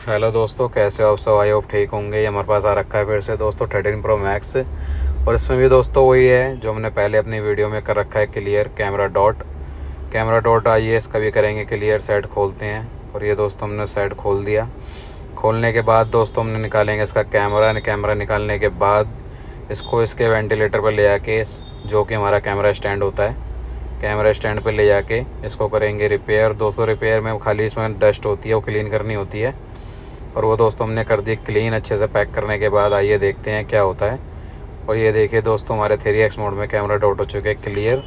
Hello दोस्तों, कैसे हो आप सब? आई होप ठीक होंगे। ये हमारे पास आ रखा है फिर से दोस्तों 13 प्रो मैक्स। और इसमें भी दोस्तों वही है जो हमने पहले अपनी वीडियो में कर रखा है, क्लियर कैमरा डॉट। आइए इसका भी करेंगे क्लियर। सेट खोलते हैं और ये दोस्तों हमने सेट खोल दिया। खोलने के बाद दोस्तों हमने निकालेंगे इसका कैमरा निकालने के बाद इसको इसके वेंटिलेटर पर ले आके, जो कि हमारा कैमरा स्टैंड होता है, कैमरा स्टैंड पे ले जाके इसको करेंगे रिपेयर। दोस्तों रिपेयर में खाली इसमें डस्ट होती है, वो क्लीन करनी होती है। और वो दोस्तों हमने कर दी क्लीन अच्छे से। पैक करने के बाद आइए देखते हैं क्या होता है। और ये देखिए दोस्तों, हमारे 3x मोड में कैमरा डॉट हो चुके हैं क्लियर।